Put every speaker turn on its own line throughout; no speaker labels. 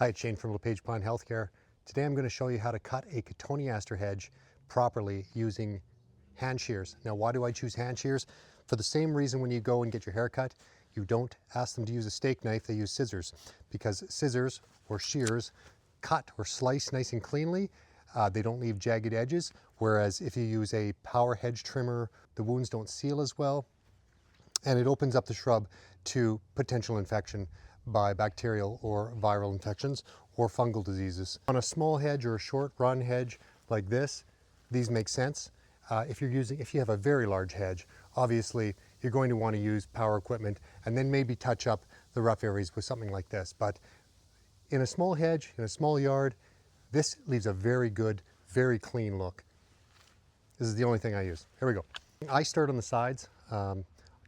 Hi, it's Shane from LePage Plant Healthcare. Today I'm going to show you how to cut a Cotoneaster hedge properly using hand shears. Now, why do I choose hand shears? For the same reason when you go and get your hair cut, you don't ask them to use a steak knife, they use scissors. Because scissors or shears cut or slice nice and cleanly. They don't leave jagged edges. Whereas if you use a power hedge trimmer, the wounds don't seal as well. And it opens up the shrub to potential infection by bacterial or viral infections or fungal diseases. On a small hedge or a short run hedge like this, these make sense. If you have a very large hedge, obviously you're going to want to use power equipment and then maybe touch up the rough areas with something like this. But in a small hedge, in a small yard, this leaves a very good, very clean look. This is the only thing I use. Here we go. I start on the sides.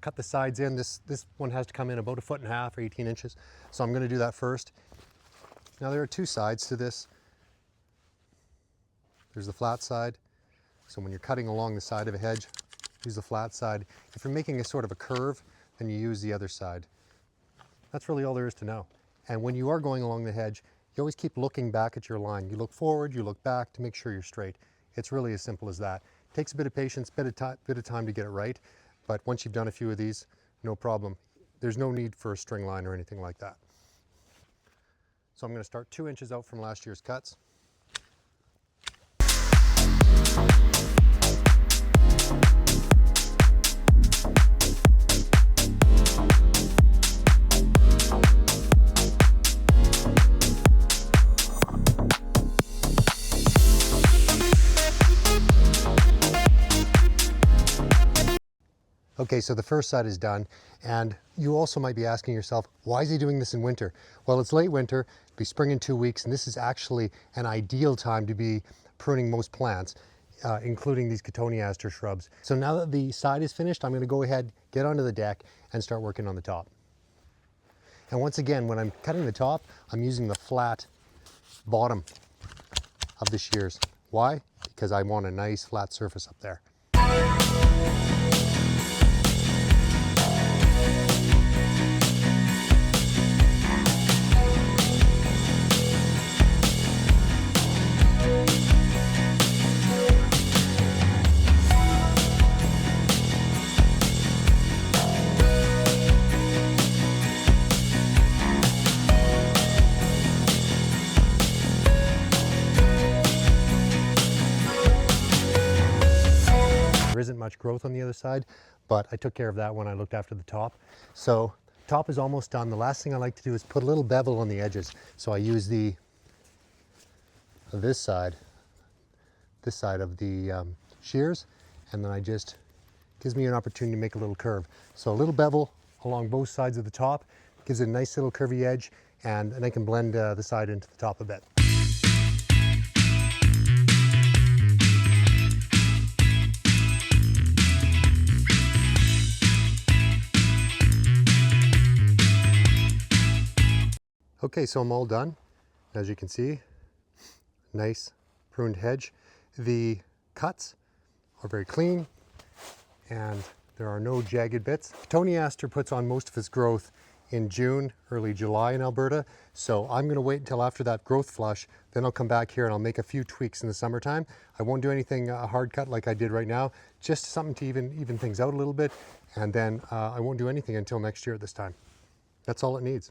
Cut the sides in. This one has to come in about 1.5 feet or 18 inches. So I'm going to do that first. Now there are two sides to this. There's the flat side. So when you're cutting along the side of a hedge, use the flat side. If you're making a sort of a curve, then you use the other side. That's really all there is to know. And when you are going along the hedge, you always keep looking back at your line. You look forward, you look back to make sure you're straight. It's really as simple as that. It takes a bit of patience, bit of time to get it right. But once you've done a few of these, no problem. There's no need for a string line or anything like that. So I'm going to start 2 inches out from last year's cuts. Okay, so the first side is done, and you also might be asking yourself, why is he doing this in winter? Well, it's late winter, it'll be spring in 2 weeks, and this is actually an ideal time to be pruning most plants, including these Cotoneaster shrubs. So now that the side is finished, I'm going to go ahead, get onto the deck, and start working on the top. And once again, when I'm cutting the top, I'm using the flat bottom of the shears. Why? Because I want a nice flat surface up there. There isn't much growth on the other side, but I took care of that when I looked after the top. So top is almost done. The last thing I like to do is put a little bevel on the edges. So I use this side of the shears, and then gives me an opportunity to make a little curve. So a little bevel along both sides of the top gives it a nice little curvy edge, and I can blend the side into the top a bit. Okay, so I'm all done. As you can see, nice pruned hedge. The cuts are very clean and there are no jagged bits. Cotoneaster puts on most of its growth in June, early July in Alberta. So I'm gonna wait until after that growth flush, then I'll come back here and I'll make a few tweaks in the summertime. I won't do anything hard cut like I did right now, just something to even things out a little bit. And then I won't do anything until next year at this time. That's all it needs.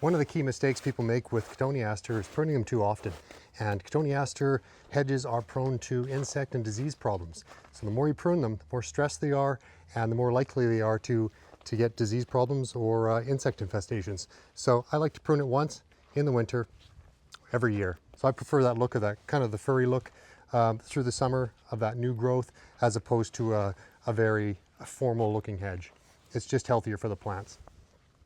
One of the key mistakes people make with Cotoneaster is pruning them too often. And Cotoneaster hedges are prone to insect and disease problems. So the more you prune them, the more stressed they are and the more likely they are to get disease problems or insect infestations. So I like to prune it once in the winter every year. So I prefer that look of that kind of the furry look through the summer of that new growth as opposed to a very formal looking hedge. It's just healthier for the plants.